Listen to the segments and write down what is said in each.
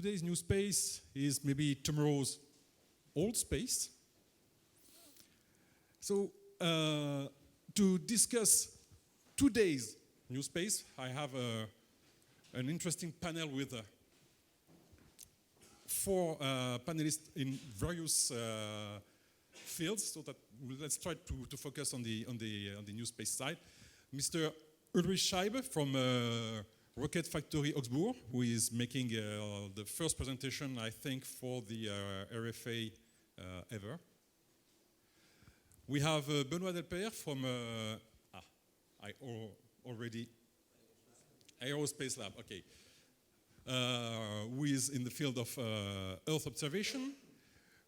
today's new space is maybe tomorrow's old space. So to discuss today's new space, I have an interesting panel with 4 panelists in various fields. So that let's try to focus on the new space side. Mr. Ulrich Scheib from Rocket Factory Augsburg, who is making the first presentation, I think, for the RFA ever. We have Benoit Deper from already Aerospace Lab, okay, who is in the field of Earth observation.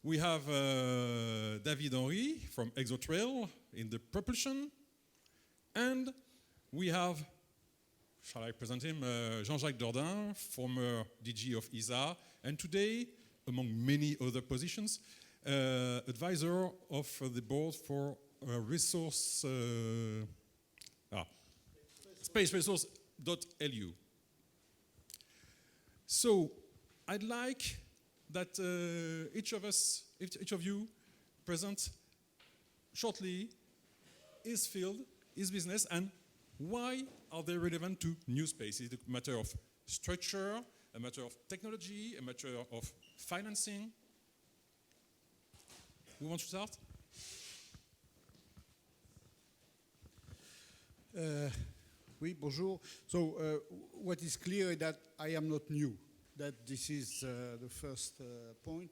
We have David Henri from Exotrail in the propulsion, and we have, shall I present him, Jean-Jacques Dordain, former DG of ESA, and today, among many other positions, advisor of the board for SpaceResources.lu. So I'd like that each of you present shortly his field, his business, and why are they relevant to new space? Is it a matter of structure, a matter of technology, a matter of financing? Who wants to start? Oui, bonjour. So what is clear is that I am not new. That this is the first point.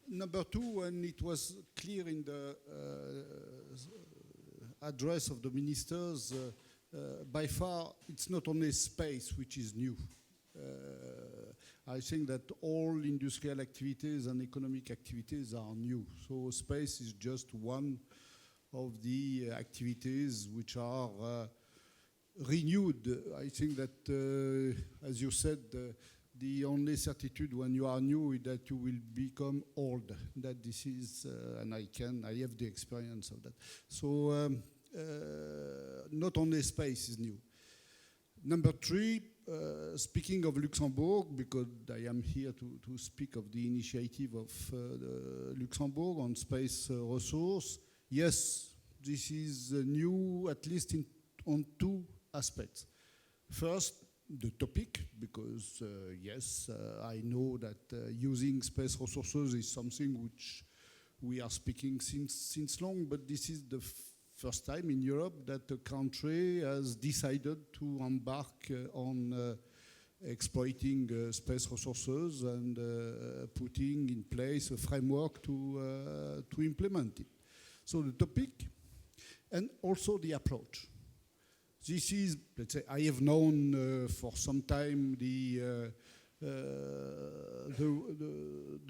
Number 2, when it was clear in the address of the ministers, by far it's not only space which is new. I think that all industrial activities and economic activities are new. So space is just one of the activities which are renewed. I think that, as you said, the only certitude when you are new is that you will become old. That this is, and I have the experience of that. So not only space is new. Number 3, speaking of Luxembourg, because I am here to speak of the initiative of Luxembourg on space resource. Yes, this is new, at least on 2 aspects. First, the topic, because yes, I know that using space resources is something which we are speaking since long, but this is the first time in Europe that a country has decided to embark on exploiting space resources and putting in place a framework to implement it. So the topic and also the approach. This is, let's say, I have known for some time the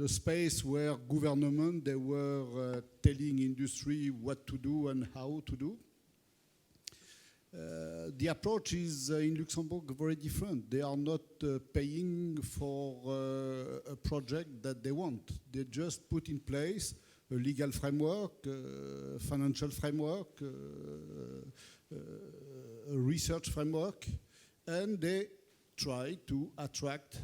space where government, they were telling industry what to do and how to do. The approach is in Luxembourg very different. They are not paying for a project that they want. They just put in place a legal framework, financial framework, a research framework, and they try to attract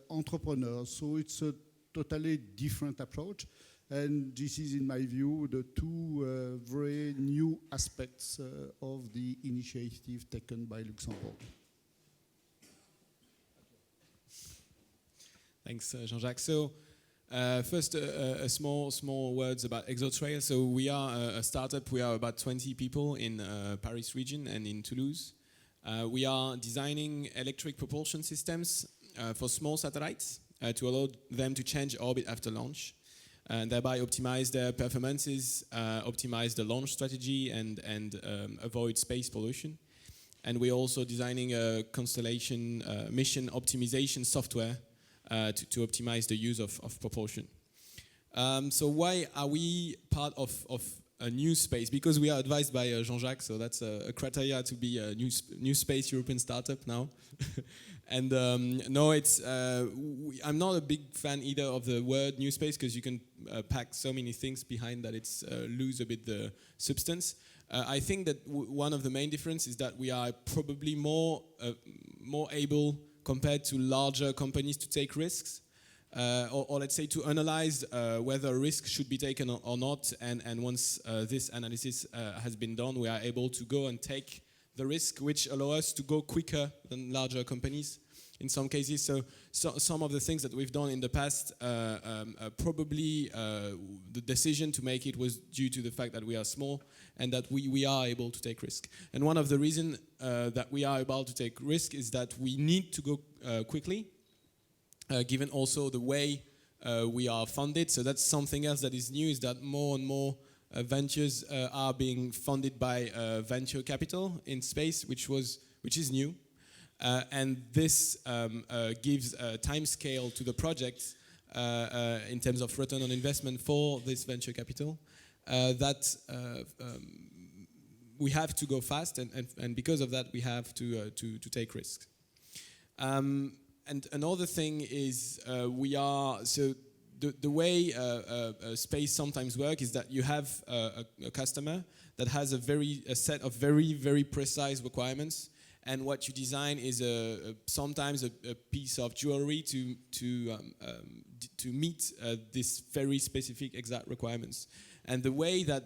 entrepreneurs. So it's a totally different approach. And this is, in my view, the 2 very new aspects of the initiative taken by Luxembourg. Thanks, Jean-Jacques. So first, a small words about Exotrail. So we are a startup. We are about 20 people in Paris region and in Toulouse. We are designing electric propulsion systems for small satellites to allow them to change orbit after launch, and thereby optimize their performances, optimize the launch strategy, and avoid space pollution. And we're also designing a constellation mission optimization software to optimize the use of propulsion. So why are we part of a new space? Because we are advised by Jean-Jacques, so that's a criteria to be a new space European startup now. And no, I'm not a big fan either of the word new space, because you can pack so many things behind that it's lose a bit the substance. I think that one of the main differences is that we are probably more able compared to larger companies to take risks, or let's say to analyze whether a risk should be taken or not. And once this analysis has been done, we are able to go and take the risk, which allow us to go quicker than larger companies in some cases. So some of the things that we've done in the past, probably the decision to make it was due to the fact that we are small and that we are able to take risk. And one of the reasons that we are able to take risk is that we need to go quickly, given also the way we are funded. So that's something else that is new, is that more and more ventures are being funded by venture capital in space, which is new. And this gives a time scale to the project in terms of return on investment for this venture capital that we have to go fast, and because of that we have to take risks. And another thing is the way space sometimes works is that you have a customer that has a set of very, very precise requirements. And what you design is sometimes a piece of jewelry to meet these very specific exact requirements. And the way that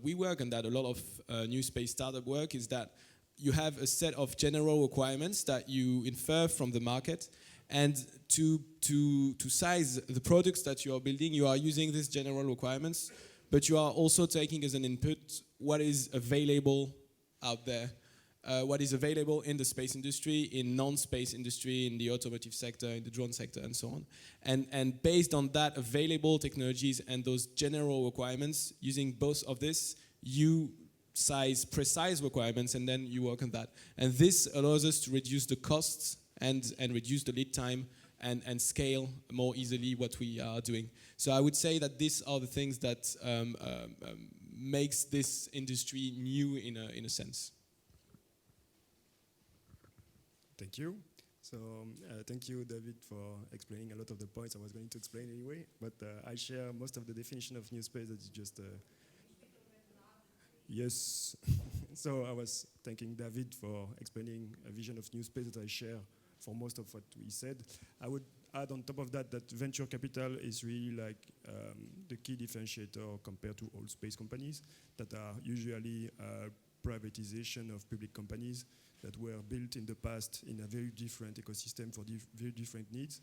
we work and that a lot of new space startup work is that you have a set of general requirements that you infer from the market, and to size the products that you are building, you are using these general requirements, but you are also taking as an input what is available out there. What is available in the space industry, in non-space industry, in the automotive sector, in the drone sector, and so on. And based on that available technologies and those general requirements, using both of this, you size precise requirements and then you work on that. And this allows us to reduce the costs and reduce the lead time and scale more easily what we are doing. So I would say that these are the things that makes this industry new in a sense. Thank you. So thank you, David, for explaining a lot of the points I was going to explain anyway, but I share most of the definition of new space that you just... Yes. So I was thanking David for explaining a vision of new space that I share for most of what he said. I would add on top of that venture capital is really like the key differentiator compared to old space companies that are usually privatization of public companies that were built in the past in a very different ecosystem for very different needs.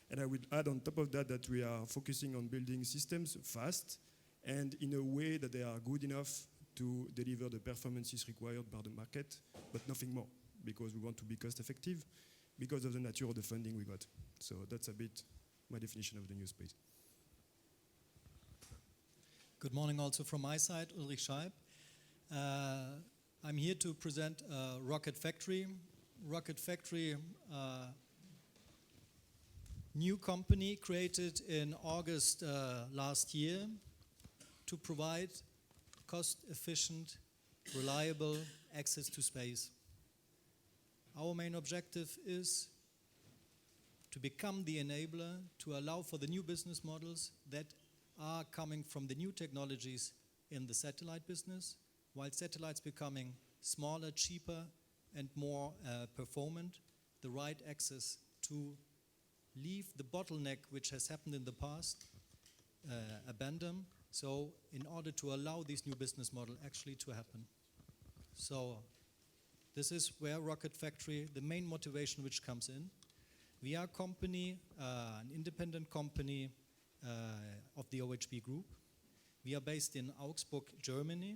And I would add on top of that we are focusing on building systems fast and in a way that they are good enough to deliver the performances required by the market, but nothing more, because we want to be cost effective because of the nature of the funding we got. So that's a bit my definition of the new space. Good morning also from my side, Ulrich Scheib. I'm here to present Rocket Factory. Rocket Factory, new company created in August last year to provide cost-efficient, reliable access to space. Our main objective is to become the enabler to allow for the new business models that are coming from the new technologies in the satellite business, while satellites becoming smaller, cheaper, and more performant, the right access to leave the bottleneck which has happened in the past, abandon, so in order to allow this new business model actually to happen. So this is where Rocket Factory, the main motivation which comes in. We are a company, an independent company of the OHB group. We are based in Augsburg, Germany.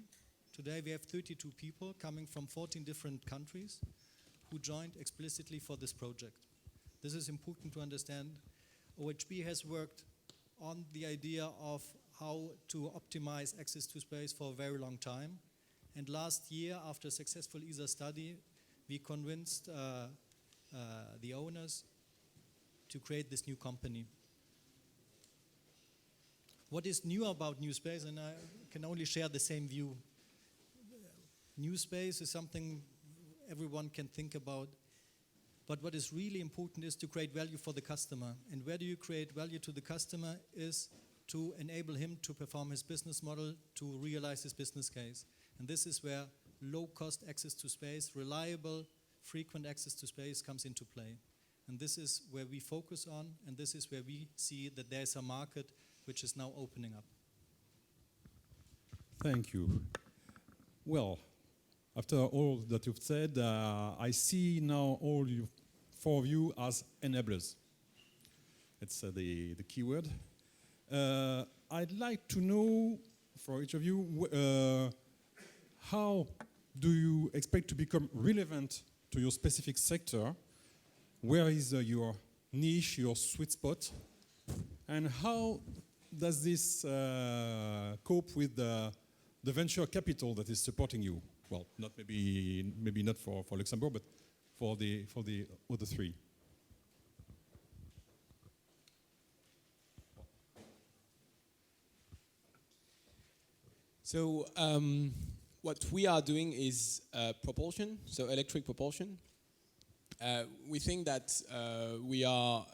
Today we have 32 people coming from 14 different countries who joined explicitly for this project. This is important to understand. OHB has worked on the idea of how to optimize access to space for a very long time. And last year, after a successful ESA study, we convinced the owners to create this new company. What is new about new space? And I can only share the same view. New space is something everyone can think about, but what is really important is to create value for the customer. And where do you create value to the customer is to enable him to perform his business model, to realize his business case. And this is where low-cost access to space, reliable, frequent access to space comes into play. And this is where we focus on, and this is where we see that there's a market which is now opening up. Thank you. Well, after all that you've said, I see now all you four of you as enablers. It's the key word. I'd like to know, for each of you, how do you expect to become relevant to your specific sector? Where is your niche, your sweet spot? And how does this cope with the venture capital that is supporting you? Well, not maybe not for Luxembourg, but for the other three. So what we are doing is propulsion, so electric propulsion. We think that we are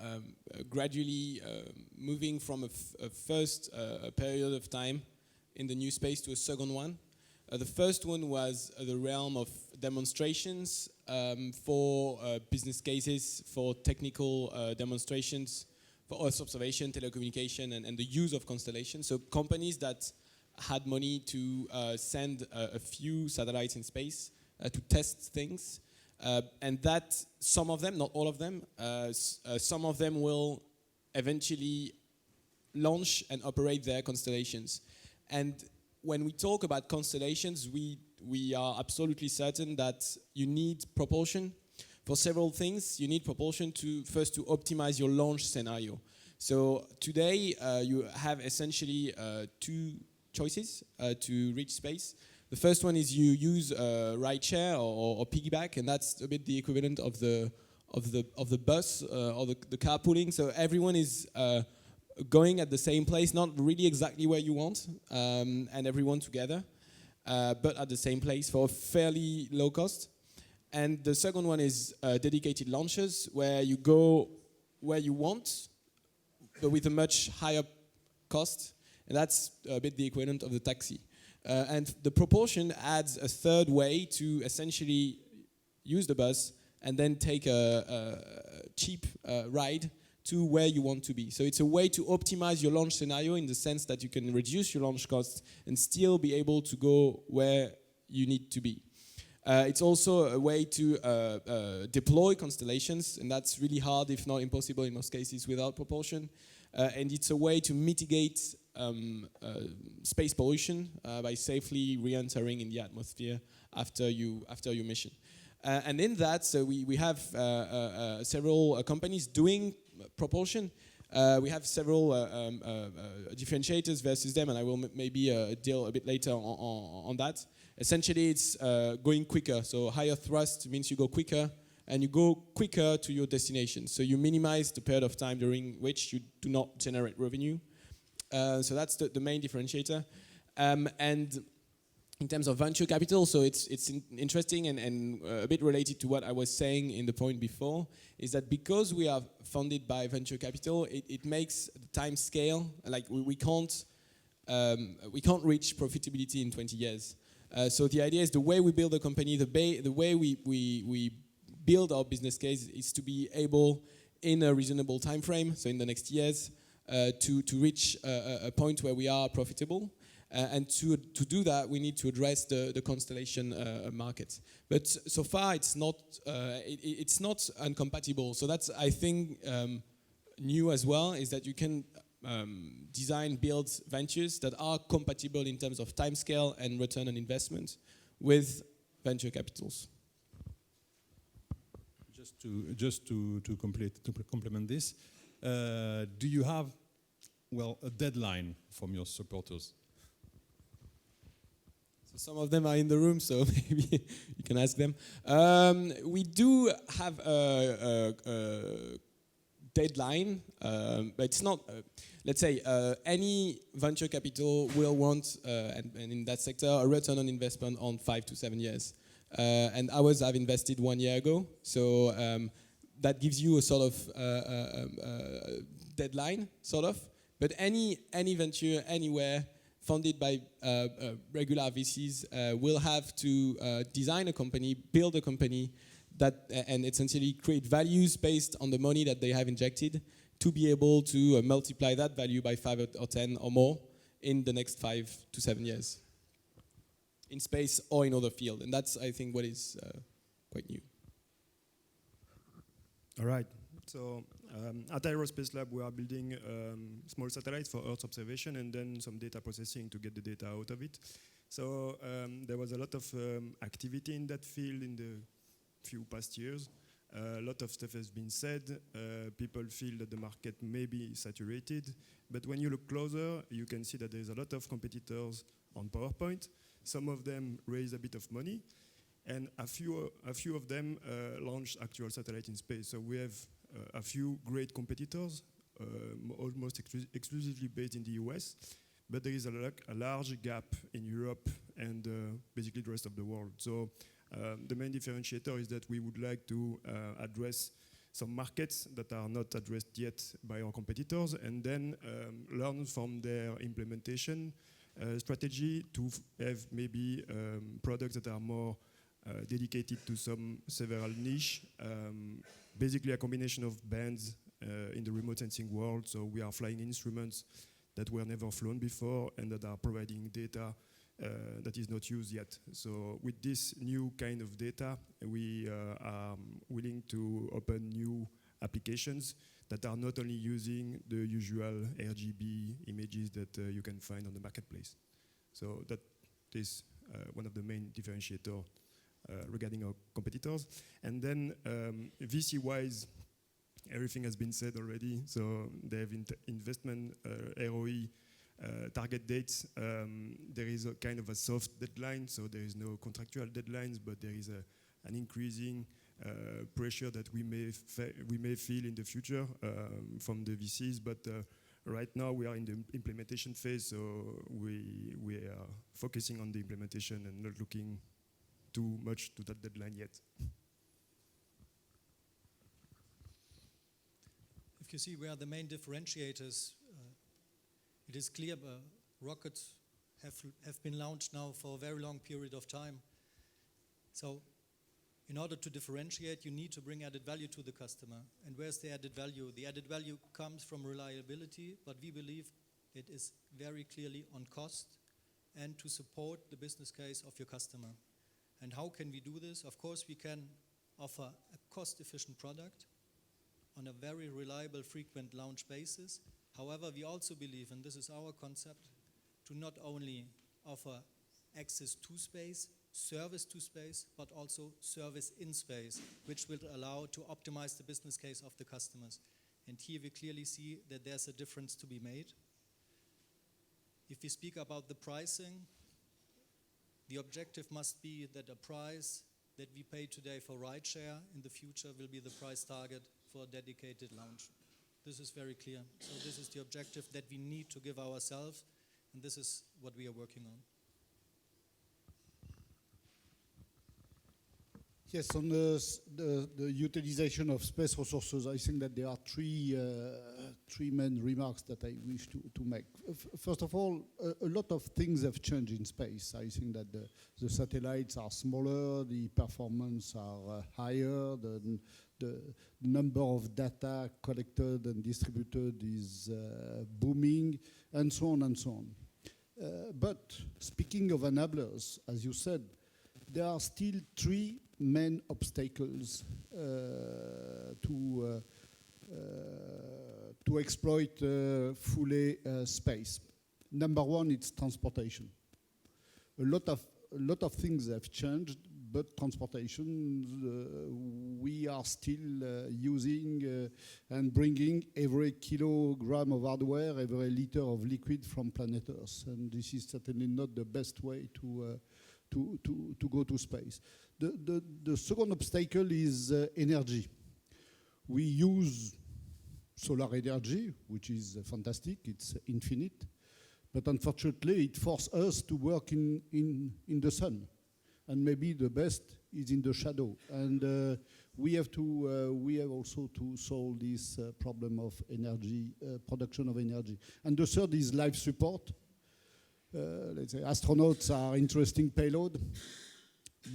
gradually moving from a first period of time in the new space to a second one. The first one was the realm of demonstrations for business cases, for technical demonstrations, for Earth observation, telecommunication, and the use of constellations. So companies that had money to send a few satellites in space to test things. And that some of them, not all of them, some of them will eventually launch and operate their constellations. And when we talk about constellations, we are absolutely certain that you need propulsion for several things. You need propulsion to optimize your launch scenario. So today you have essentially two choices to reach space. The first one is you use rideshare or piggyback, and that's a bit the equivalent of the bus or the carpooling. So everyone is going at the same place, not really exactly where you want, and everyone together, but at the same place for fairly low cost. And the second one is dedicated launches, where you go where you want, but with a much higher cost, and that's a bit the equivalent of the taxi. And the propulsion adds a third way to essentially use the bus and then take a cheap ride to where you want to be. So it's a way to optimize your launch scenario in the sense that you can reduce your launch costs and still be able to go where you need to be. It's also a way to deploy constellations, and that's really hard, if not impossible in most cases, without propulsion. And it's a way to mitigate space pollution by safely re-entering in the atmosphere after your mission. And in that, so we have several companies doing propulsion. We have several differentiators versus them, and I will maybe deal a bit later on that. Essentially, it's going quicker. So higher thrust means you go quicker, and you go quicker to your destination. So you minimize the period of time during which you do not generate revenue. So that's the main differentiator. And in terms of venture capital, so it's interesting and a bit related to what I was saying in the point before, is that because we are funded by venture capital, it makes the time scale, like we can't reach profitability in 20 years. So the idea is the way we build a company, the way we build our business case is to be able, in a reasonable time frame, so in the next years, to reach a point where we are profitable. And to do that, we need to address the constellation market. But so far, it's not incompatible. So that's, I think, new as well, is that you can design, build ventures that are compatible in terms of timescale and return on investment with venture capitals. Just to complement this, do you have, well, a deadline from your supporters? So some of them are in the room, so maybe you can ask them. We do have a deadline, but it's not, let's say, any venture capital will want, and in that sector, a return on investment on 5 to 7 years. And ours have invested 1 year ago, so that gives you a sort of deadline, sort of. But any venture, anywhere, funded by regular VCs, will have to design a company, build a company and essentially create values based on the money that they have injected to be able to multiply that value by 5 or 10 or more in the next 5 to 7 years in space or in other field. And that's, I think, what is quite new. All right. So at Aerospace Lab, we are building small satellites for Earth observation and then some data processing to get the data out of it. So there was a lot of activity in that field in the few past years. A lot of stuff has been said. People feel that the market may be saturated. But when you look closer, you can see that there's a lot of competitors on PowerPoint. Some of them raise a bit of money. And a few of them launched actual satellite in space. So we have a few great competitors, almost exclusively based in the US. But there is a large gap in Europe and basically the rest of the world. So the main differentiator is that we would like to address some markets that are not addressed yet by our competitors, and then learn from their implementation strategy to have maybe products that are more dedicated to several niche, basically a combination of bands in the remote sensing world. So we are flying instruments that were never flown before and that are providing data that is not used yet. So with this new kind of data, we are willing to open new applications that are not only using the usual RGB images that you can find on the marketplace. So that is one of the main differentiators regarding our competitors. And then VC-wise, everything has been said already. So they have investment ROE target dates. There is a kind of a soft deadline, so there is no contractual deadlines, but there is an increasing pressure that we may feel in the future from the VCs. But right now we are in the implementation phase, so we are focusing on the implementation and not looking too much to that deadline yet. If you see where the main differentiators, it is clear rockets have been launched now for a very long period of time. So in order to differentiate, you need to bring added value to the customer. And where's the added value? The added value comes from reliability, but we believe it is very clearly on cost and to support the business case of your customer. And how can we do this? Of course, we can offer a cost-efficient product on a very reliable, frequent launch basis. However, we also believe, and this is our concept, to not only offer access to space, service to space, but also service in space, which will allow to optimize the business case of the customers. And here we clearly see that there's a difference to be made. If we speak about the pricing, the objective must be that a price that we pay today for rideshare in the future will be the price target for a dedicated launch. This is very clear. So this is the objective that we need to give ourselves, and this is what we are working on. Yes, on the utilization of space resources, I think that there are three main remarks that I wish to make. First of all, a lot of things have changed in space. I think that the satellites are smaller, the performance are higher, the number of data collected and distributed is booming, and so on and so on. But speaking of enablers, as you said, there are still three main obstacles to exploit fully space. Number one, it's transportation. A lot of things have changed, but transportation, we are still using and bringing every kilogram of hardware, every liter of liquid from planet Earth, and this is certainly not the best way to go to space. The second obstacle is energy. We use solar energy, which is fantastic, it's infinite, but unfortunately it forces us to work in the sun, and maybe the best is in the shadow. And we have also to solve this problem of energy, production of energy. And the third is life support. Let's say astronauts are interesting payload,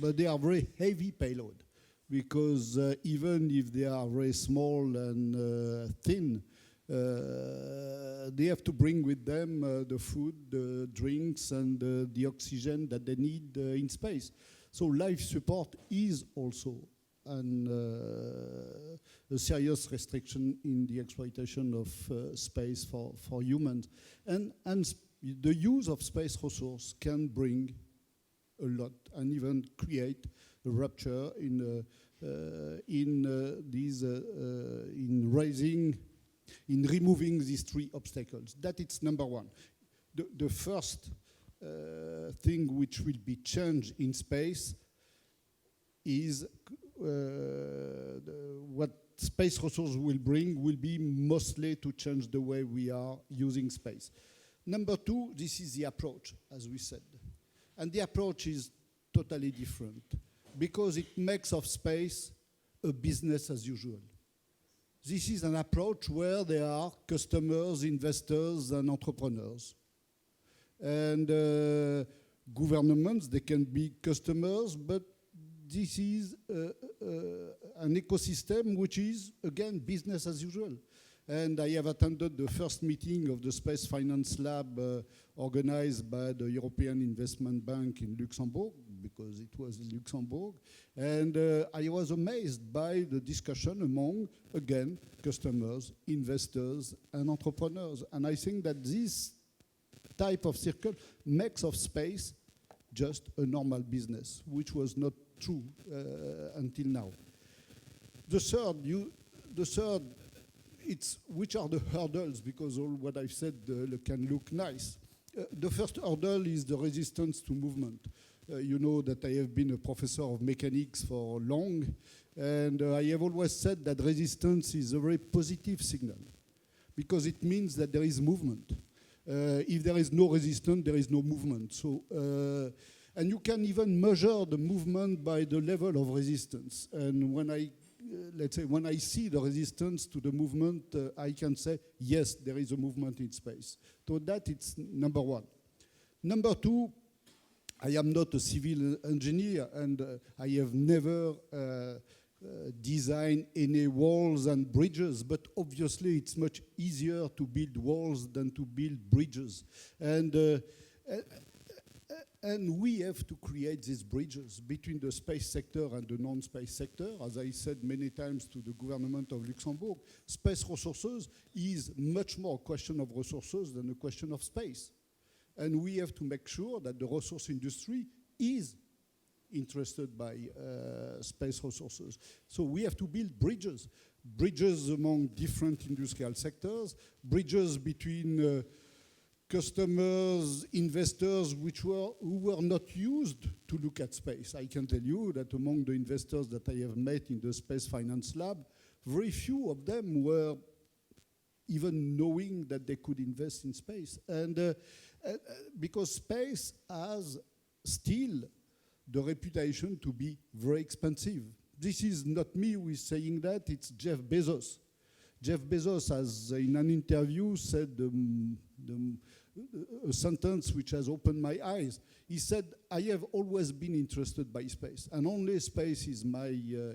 but they are very heavy payload. because even if they are very small and thin, they have to bring with them the food, the drinks, and the oxygen that they need in space. So life support is also a serious restriction in the exploitation of space for humans. And the use of space resource can bring a lot and even create a rupture in removing these three obstacles. That is number one. The first thing which will be changed in space is what space resources will bring will be mostly to change the way we are using space. Number two, this is the approach, as we said. And the approach is totally different because it makes of space a business as usual. This is an approach where there are customers, investors, and entrepreneurs. And governments, they can be customers, but this is an ecosystem which is, again, business as usual. And I have attended the first meeting of the Space Finance Lab organized by the European Investment Bank in Luxembourg, because it was in Luxembourg. And I was amazed by the discussion among, again, customers, investors, and entrepreneurs. And I think that this type of circle makes of space just a normal business, which was not true until now. The third, it's which are the hurdles, because all what I've said can look nice. The first hurdle is the resistance to movement. You know that I have been a professor of mechanics for long, and I have always said that resistance is a very positive signal, because it means that there is movement. If there is no resistance, there is no movement. So, and you can even measure the movement by the level of resistance. And when let's say, when I see the resistance to the movement, I can say, yes, there is a movement in space. So that it's number one. Number two, I am not a civil engineer, and I have never designed any walls and bridges, but obviously it's much easier to build walls than to build bridges. And we have to create these bridges between the space sector and the non-space sector. As I said many times to the government of Luxembourg, space resources is much more a question of resources than a question of space. And we have to make sure that the resource industry is interested by space resources. So we have to build bridges among different industrial sectors, bridges between customers, investors who were not used to look at space. I can tell you that among the investors that I have met in the Space Finance Lab, very few of them were even knowing that they could invest in space. And because space has still the reputation to be very expensive. This is not me who is saying that, it's Jeff Bezos. Jeff Bezos has, in an interview, said a sentence which has opened my eyes. He said, I have always been interested by space, and only space is my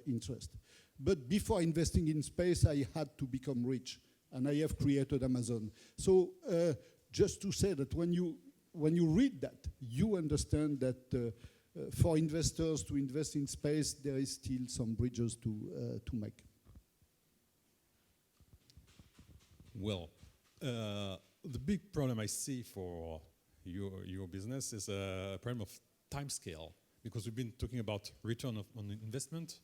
interest. But before investing in space, I had to become rich, and I have created Amazon. So just to say that when you read that, you understand that for investors to invest in space, there is still some bridges to make. Well, the big problem I see for your business is a problem of time scale, because we've been talking about return on investment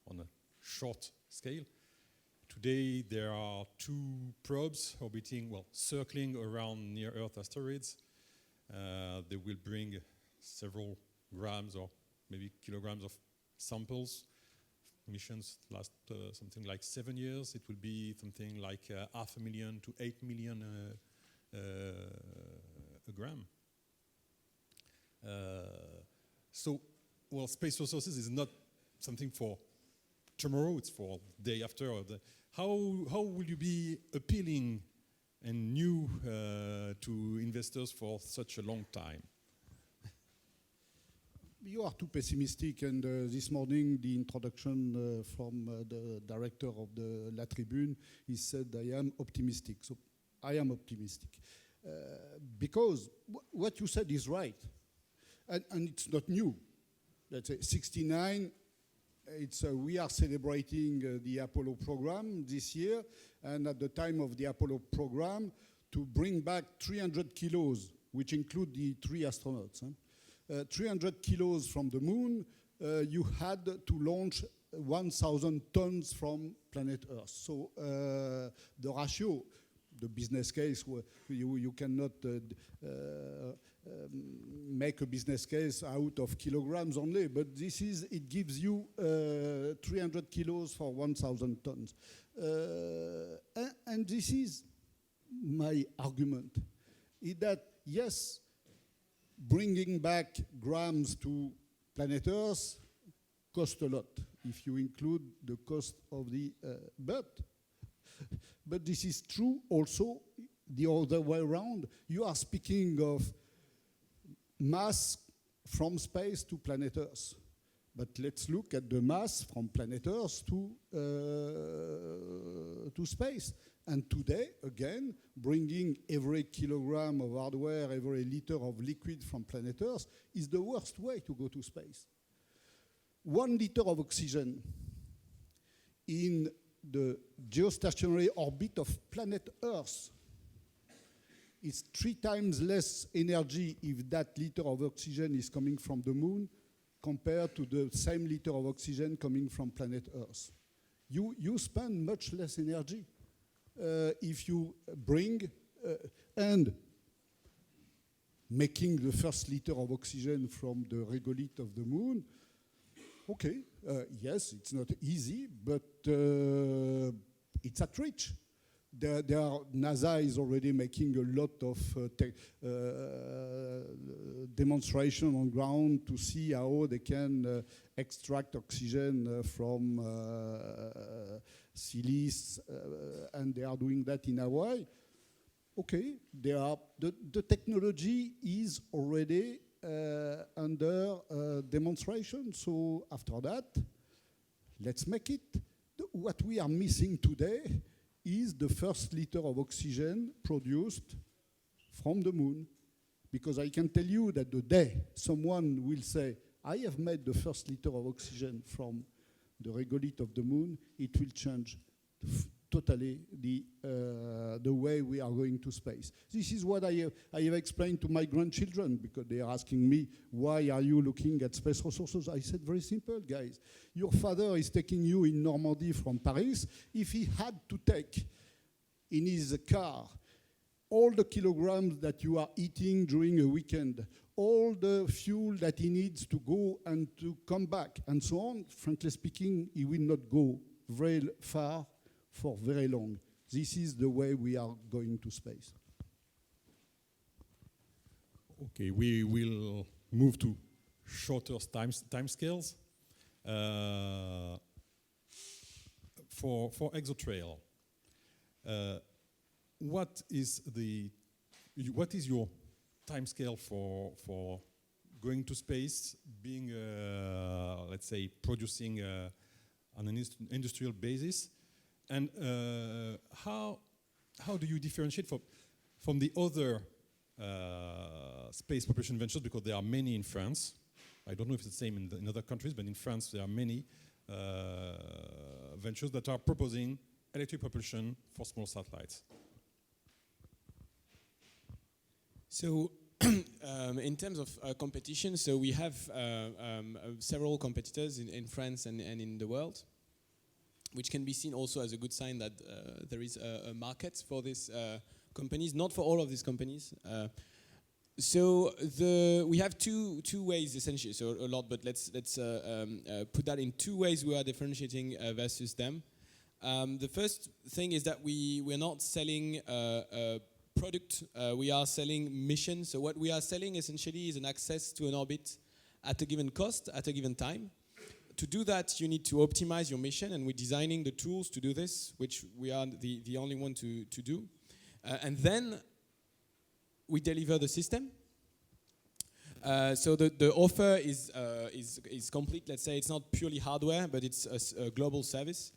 on a short scale. Today there are 2 probes orbiting, circling around near-Earth asteroids. They will bring several grams or maybe kilograms of samples. Missions last something like 7 years. It will be something like 500,000 to 8 million a gram. So, space resources is not something for tomorrow, it's for the day after. How will you be appealing and new to investors for such a long time? You are too pessimistic, and this morning the introduction from the director of the La Tribune, he said, I am optimistic. So I am optimistic. Because what you said is right. And it's not new. Let's say 69, we are celebrating the Apollo program this year, and at the time of the Apollo program, to bring back 300 kilos, which include the 3 astronauts, 300 kilos from the moon, you had to launch 1,000 tons from planet Earth. So the ratio, the business case, you cannot make a business case out of kilograms only, but it gives you 300 kilos for 1,000 tons. And this is my argument, is that yes, bringing back grams to planet Earth costs a lot, if you include the cost of the, but this is true also the other way around. You are speaking of mass from space to planet Earth. But let's look at the mass from planet Earth to space. And today, again, bringing every kilogram of hardware, every liter of liquid from planet Earth is the worst way to go to space. 1 liter of oxygen in the geostationary orbit of planet Earth is 3 times less energy if that liter of oxygen is coming from the moon compared to the same liter of oxygen coming from planet Earth. You spend much less energy if you bring and making the first liter of oxygen from the regolith of the moon. Okay, yes, it's not easy, but it's at reach. NASA is already making a lot of demonstration on ground to see how they can extract oxygen from silice, and they are doing that in Hawaii. Okay, the technology is already under demonstration. So after that, let's make it. What we are missing today is the first liter of oxygen produced from the moon. Because I can tell you that the day someone will say, I have made the first liter of oxygen from the regolith of the moon, it will change totally the way we are going to space. This is what I have explained to my grandchildren, because they are asking me, why are you looking at space resources? I said, very simple, guys. Your father is taking you in Normandy from Paris. If he had to take in his car all the kilograms that you are eating during a weekend, all the fuel that he needs to go and to come back, and so on, frankly speaking, he will not go very far for very long. This is the way we are going to space. Okay, we will move to shorter time scales. For ExoTrail, what is your time scale for going to space, being let's say producing on an industrial basis, and how do you differentiate from the other space propulsion ventures, because there are many in France. I don't know if it's the same in other countries, but in France there are many ventures that are proposing electric propulsion for small satellites. So in terms of competition, so we have several competitors in France and in the world, which can be seen also as a good sign that there is a market for these companies, not for all of these companies. So we have two ways essentially, so a lot, but let's put that in 2 ways we are differentiating versus them. The first thing is that we're not selling a product, we are selling mission. So what we are selling essentially is an access to an orbit at a given cost, at a given time. To do that, you need to optimize your mission, and we're designing the tools to do this, which we are the only one to do. And then we deliver the system. So the offer is complete. Let's say it's not purely hardware, but it's a global service.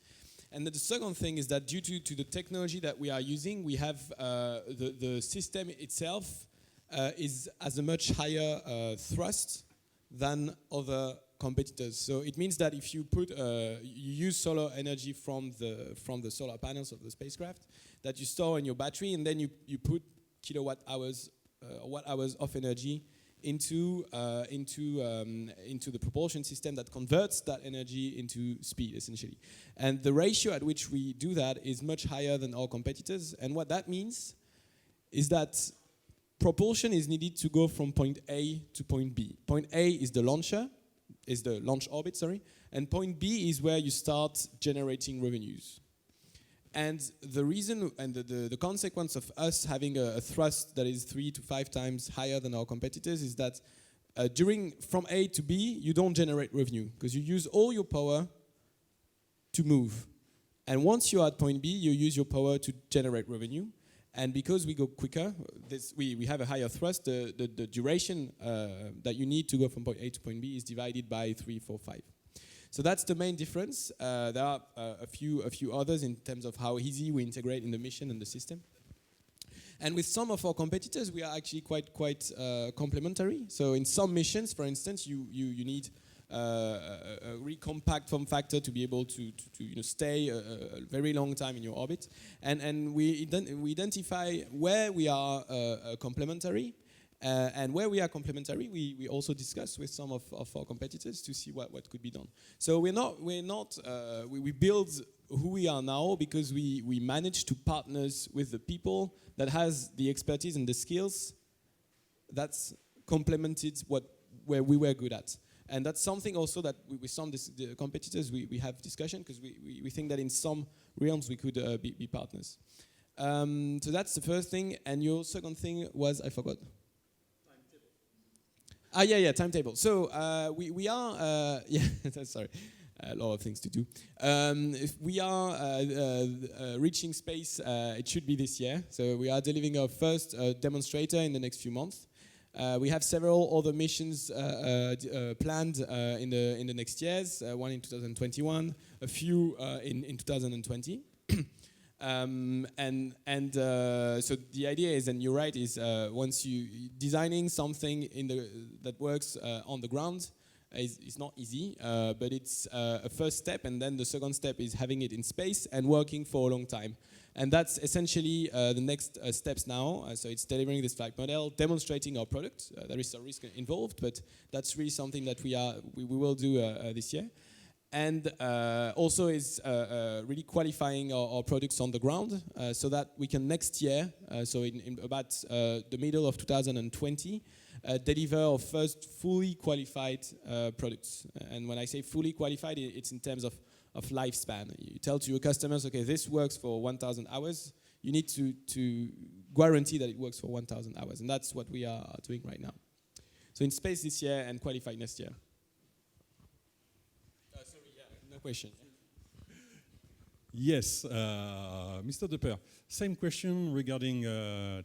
And the second thing is that due to the technology that we are using, we have the system itself has a much higher thrust than other competitors. So it means that if you you use solar energy from the solar panels of the spacecraft that you store in your battery, and then you put kilowatt hours watt hours of energy into the propulsion system that converts that energy into speed, essentially. And the ratio at which we do that is much higher than our competitors. And what that means is that propulsion is needed to go from point A to point B. Point A is the launch orbit, and point B is where you start generating revenues. And the reason and the consequence of us having a thrust that is 3 to 5 times higher than our competitors is that from A to B, you don't generate revenue because you use all your power to move. And once you're at point B, you use your power to generate revenue. And because we go quicker, we have a higher thrust, the duration that you need to go from point A to point B is divided by 3, 4, 5. So that's the main difference. There are a few others in terms of how easy we integrate in the mission and the system. And with some of our competitors, we are actually quite complementary. So in some missions, for instance, you need a really compact form factor to be able to stay a very long time in your orbit. And we identify where we are complementary. And where we are complementary, we also discuss with some of our competitors to see what could be done. So we build who we are now because we manage to partners with the people that has the expertise and the skills that's complemented where we were good at. And that's something also that with some the competitors we have discussion because we think that in some realms we could be partners. So that's the first thing. And your second thing was, I forgot. Timetable. So we are, sorry, a lot of things to do. If we are reaching space, it should be this year. So we are delivering our first demonstrator in the next few months. We have several other missions planned in the next years, one in 2021, a few in 2020. So the idea is, and you're right, is once you designing something that works on the ground is not easy, but it's a first step, and then the second step is having it in space and working for a long time. And that's essentially the next steps now. So it's delivering this flight model, demonstrating our product. There is some risk involved, but that's really something that we will do this year. And also is really qualifying our products on the ground so that we can next year, so in about the middle of 2020, deliver our first fully qualified products. And when I say fully qualified, it's in terms of lifespan. You tell to your customers, okay, this works for 1,000 hours. You need to guarantee that it works for 1,000 hours. And that's what we are doing right now. So in space this year and qualified next year. Question. Yes, Mr. Deper, same question regarding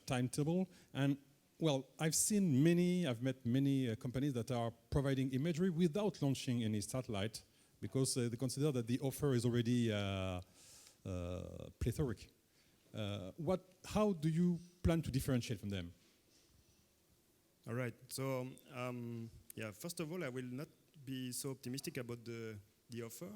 timetable. And well, I've met many companies that are providing imagery without launching any satellite because they consider that the offer is already plethoric. How do you plan to differentiate from them? All right. So, first of all, I will not be so optimistic about the offer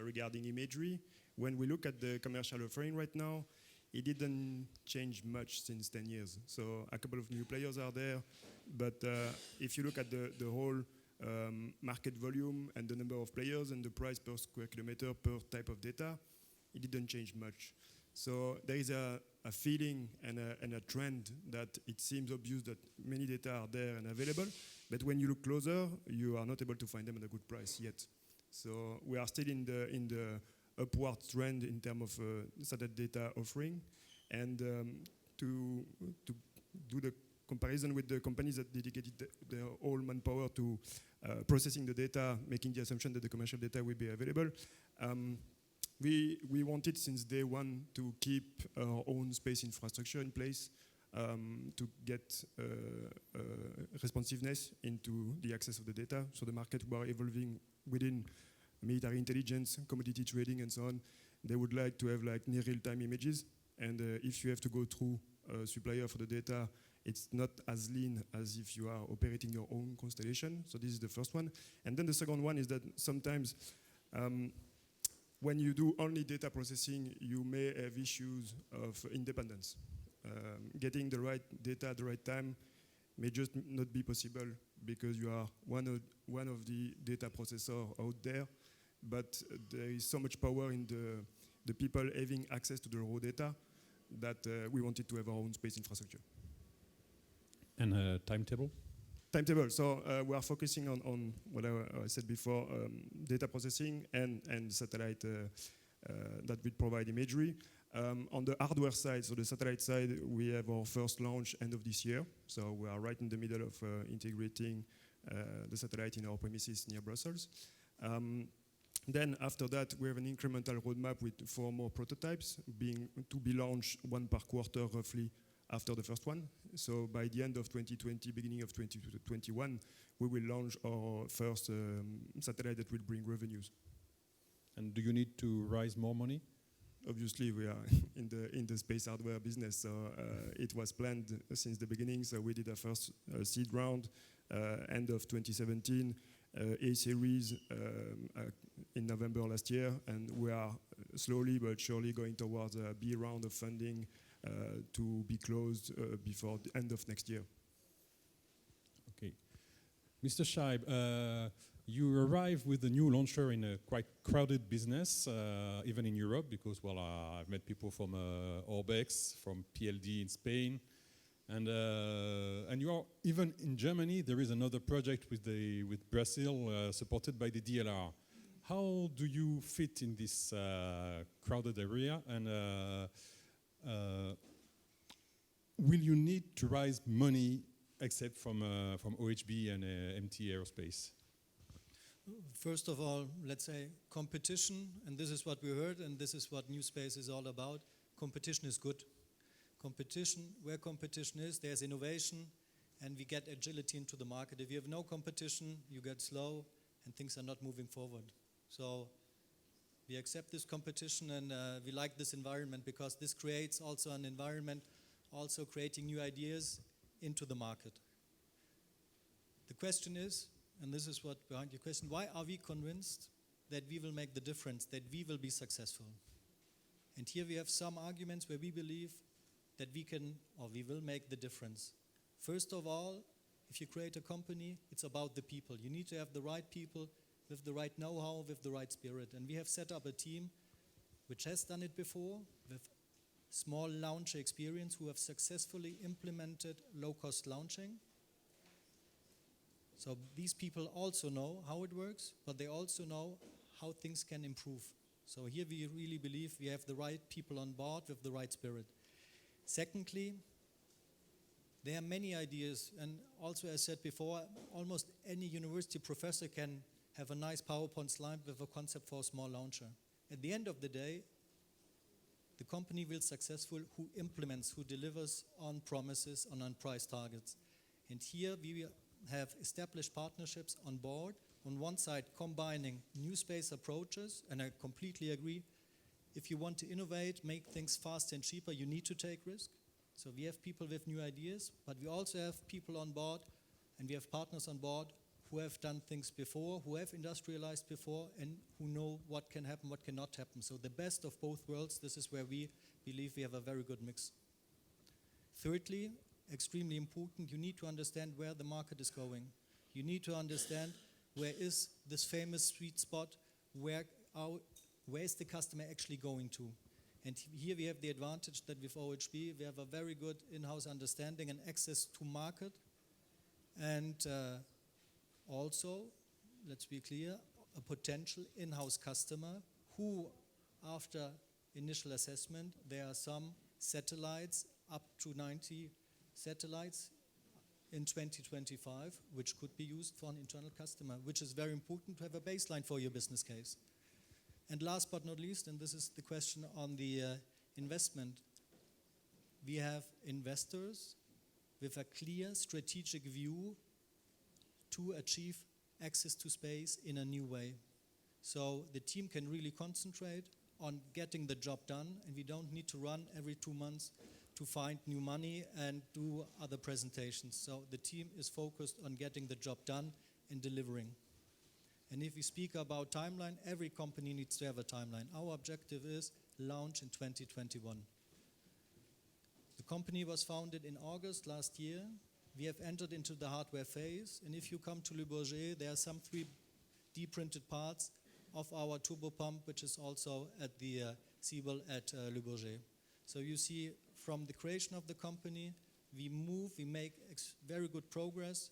regarding imagery. When we look at the commercial offering right now, it didn't change much since 10 years. So a couple of new players are there, but if you look at the whole market volume and the number of players and the price per square kilometer per type of data, it didn't change much. So there is a feeling and a trend that it seems obvious that many data are there and available, but when you look closer, you are not able to find them at a good price yet. So we are still in the upward trend in terms of satellite data offering, and to do the comparison with the companies that dedicated their whole manpower to processing the data, making the assumption that the commercial data will be available. We wanted since day one to keep our own space infrastructure in place. to get responsiveness into the access of the data. So the market were evolving within military intelligence, commodity trading, and so on. They would like to have like near real-time images. And if you have to go through a supplier for the data, it's not as lean as if you are operating your own constellation. So this is the first one. And then the second one is that sometimes when you do only data processing, you may have issues of independence. Getting the right data at the right time may just not be possible because you are one of the data processors out there, but there is so much power in the people having access to the raw data that we wanted to have our own space infrastructure. And timetable? Timetable. So we are focusing on what I said before, data processing and satellite that will provide imagery. On the hardware side, so the satellite side, we have our first launch end of this year. So we are right in the middle of integrating the satellite in our premises near Brussels. Then after that, we have an incremental roadmap with 4 more prototypes to be launched 1 per quarter roughly after the first one. So by the end of 2020, beginning of 2021, we will launch our first satellite that will bring revenues. And do you need to raise more money? Obviously, we are in the space hardware business, so it was planned since the beginning. So we did our first seed round end of 2017, A series in November last year, and we are slowly but surely going towards a B round of funding to be closed before the end of next year. Okay. Mr. Scheib, you arrive with a new launcher in a quite crowded business, even in Europe, because, well, I've met people from Orbex, from PLD in Spain, and you are, even in Germany, there is another project with Brazil supported by the DLR. How do you fit in this crowded area, and will you need to raise money except from OHB and MT Aerospace? First of all, let's say competition, and this is what we heard, and this is what New Space is all about. Competition is good. Competition, where competition is, there's innovation, and we get agility into the market. If you have no competition, you get slow, and things are not moving forward. So we accept this competition, and we like this environment because this creates also an environment, also creating new ideas into the market. The question is, and this is what behind your question, why are we convinced that we will make the difference, that we will be successful? And here we have some arguments where we believe that we can, or we will make the difference. First of all, if you create a company, it's about the people. You need to have the right people with the right know-how, with the right spirit. And we have set up a team which has done it before, with small launcher experience, who have successfully implemented low-cost launching. So these people also know how it works, but they also know how things can improve. So here we really believe we have the right people on board with the right spirit. Secondly, there are many ideas, and also as said before, almost any university professor can have a nice PowerPoint slide with a concept for a small launcher. At the end of the day, the company will be successful who implements, who delivers on promises and on price targets. And here we have established partnerships on board. On one side, combining new space approaches, and I completely agree. If you want to innovate, make things faster and cheaper, you need to take risk. So we have people with new ideas, but we also have people on board, and we have partners on board who have done things before, who have industrialized before, and who know what can happen, what cannot happen. So the best of both worlds, this is where we believe we have a very good mix. Thirdly, extremely important, you need to understand where the market is going. You need to understand where is this famous sweet spot, where is the customer actually going to. And here we have the advantage that with OHB, we have a very good in-house understanding and access to market. And also, let's be clear, a potential in-house customer who, after initial assessment, there are some satellites, up to 90 satellites in 2025, which could be used for an internal customer, which is very important to have a baseline for your business case. And last but not least, and this is the question on the investment, we have investors with a clear strategic view to achieve access to space in a new way. So the team can really concentrate on getting the job done, and we don't need to run every 2 months to find new money and do other presentations. So the team is focused on getting the job done and delivering. And if we speak about timeline, every company needs to have a timeline. Our objective is launch in 2021. The company was founded in August last year. We have entered into the hardware phase, and if you come to Le Bourget, there are some 3D printed parts of our turbo pump, which is also at the Siebel at Le Bourget. So you see, from the creation of the company, we make very good progress.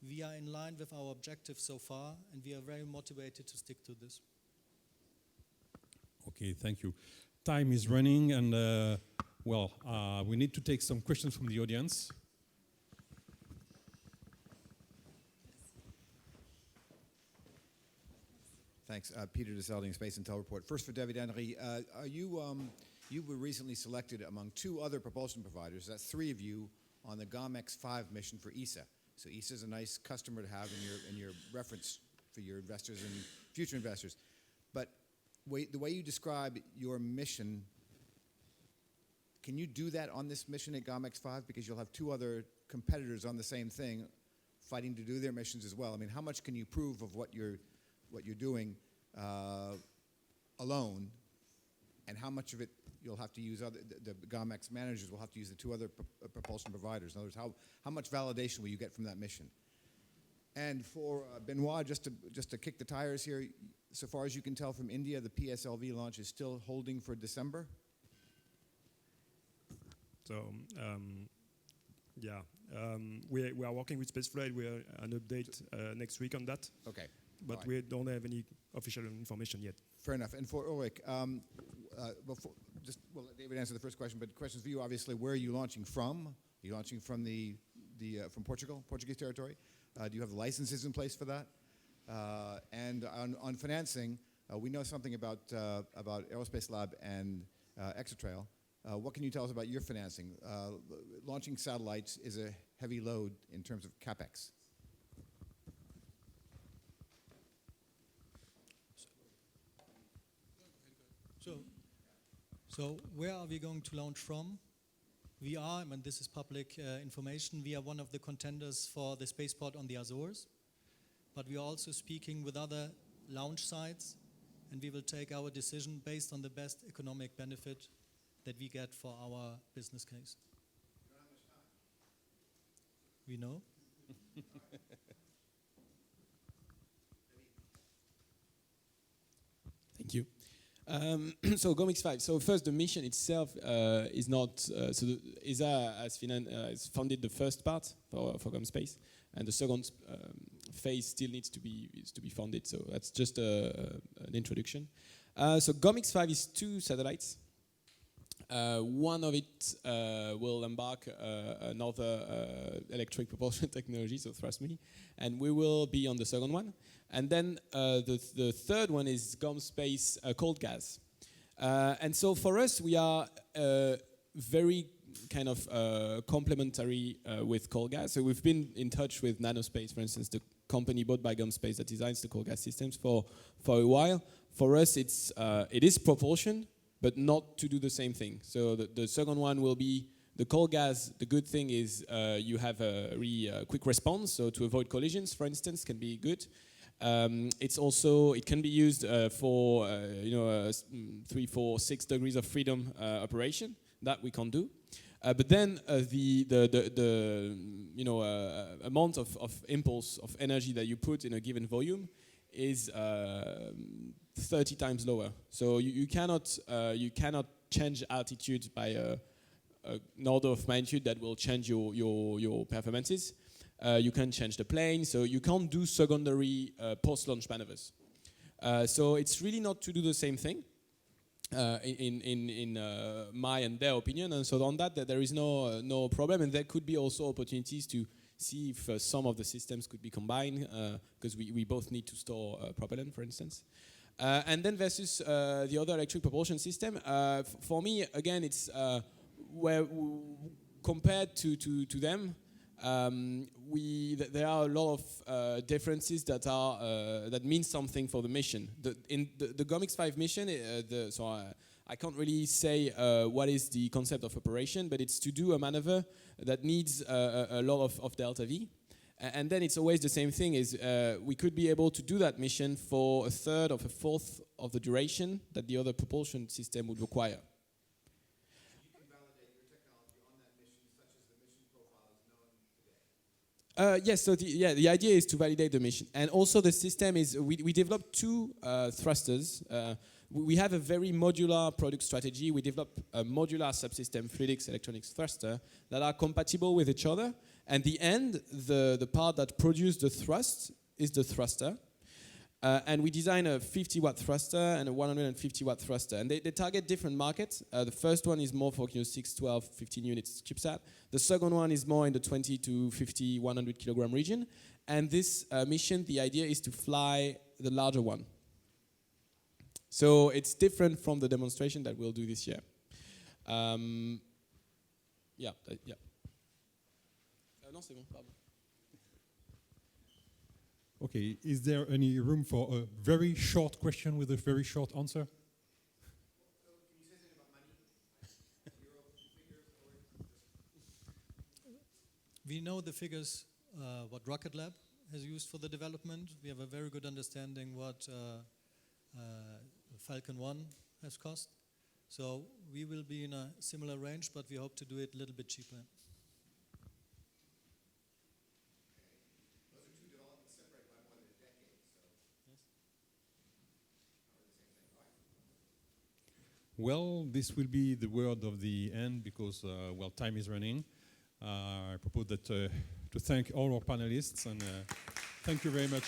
We are in line with our objectives so far, and we are very motivated to stick to this. Okay, thank you. Time is running, and we need to take some questions from the audience. Thanks. Peter DeSelding, Space Intel Report. First for David Henri, you were recently selected among 2 other propulsion providers. That's 3 of you on the GOM-X5 mission for ESA. So ESA is a nice customer to have in your reference for your investors and future investors. But the way you describe your mission, can you do that on this mission at GOM-X5? Because you'll have 2 other competitors on the same thing fighting to do their missions as well. I mean, how much can you prove of what you're doing alone, and how much of it you'll have to use the GOM-X managers will have to use the 2 other propulsion providers? In other words, how much validation will you get from that mission? And for Benoit, just to kick the tires here, so far as you can tell from India, the PSLV launch is still holding for December? So, we are working with Spaceflight. We are an update next week on that. Okay. But right. we don't have any official information yet. Fair enough. And for Ulrich, let David answer the first question, but questions for you, obviously, where are you launching from? Are you launching from from Portuguese territory? Do you have the licenses in place for that? And on financing, we know something about Aerospace Lab and Exotrail. What can you tell us about your financing? Launching satellites is a heavy load in terms of CapEx. So where are we going to launch from? We are, and this is public information, we are one of the contenders for the spaceport on the Azores, but we are also speaking with other launch sites, and we will take our decision based on the best economic benefit that we get for our business case. We know. Thank you. So GOM-X5. So first, the mission itself is not. So the ESA has funded the first part for GOM-Space, and the second phase still needs to be funded. So that's just an introduction. So GOM-X5 is 2 satellites. One of it will embark another electric propulsion technology, so thrust me, and we will be on the second one. And then the third one is GOM-Space cold gas. And so for us, we are very kind of complementary with cold gas. So we've been in touch with Nanospace, for instance, the company bought by GOM-Space that designs the cold gas systems for a while. For us, it is propulsion, but not to do the same thing. So the second one will be the cold gas. The good thing is you have a really quick response, so to avoid collisions, for instance, can be good. It can be used for 3, 4, 6 degrees of freedom operation. That we can do. But then the amount of impulse of energy that you put in a given volume is 30 times lower. So you cannot change altitude by an order of magnitude that will change your performances. You can change the plane, so you can't do secondary post-launch maneuvers. So it's really not to do the same thing in my and their opinion. And so on that there is no problem, and there could be also opportunities to see if some of the systems could be combined, because we both need to store propellant, for instance. And then versus the other electric propulsion system, for me, again, it's compared to them, there are a lot of differences that mean something for the mission. In the GOMX-5 mission, I can't really say what is the concept of operation, but it's to do a maneuver that needs a lot of delta V. And then it's always the same thing, is we could be able to do that mission for a third of a fourth of the duration that the other propulsion system would require. Yes, so the idea is to validate the mission. And also the system is, we developed two thrusters. We have a very modular product strategy. We developed a modular subsystem, fluidics, electronics thruster, that are compatible with each other. And the end, the part that produces the thrust is the thruster. And we design a 50-watt thruster and a 150-watt thruster. And they target different markets. The first one is more for 6, 12, 15 units CubeSat. The second one is more in the 20 to 50, 100 kilogram region. And this mission, the idea is to fly the larger one. So it's different from the demonstration that we'll do this year. Yeah. Non, c'est bon, pardon. Okay, is there any room for a very short question with a very short answer? We know the figures what Rocket Lab has used for the development. We have a very good understanding what Falcon 1 has cost. So we will be in a similar range, but we hope to do it a little bit cheaper. Well, this will be the word of the end because, time is running. I propose that to thank all our panelists and thank you very much.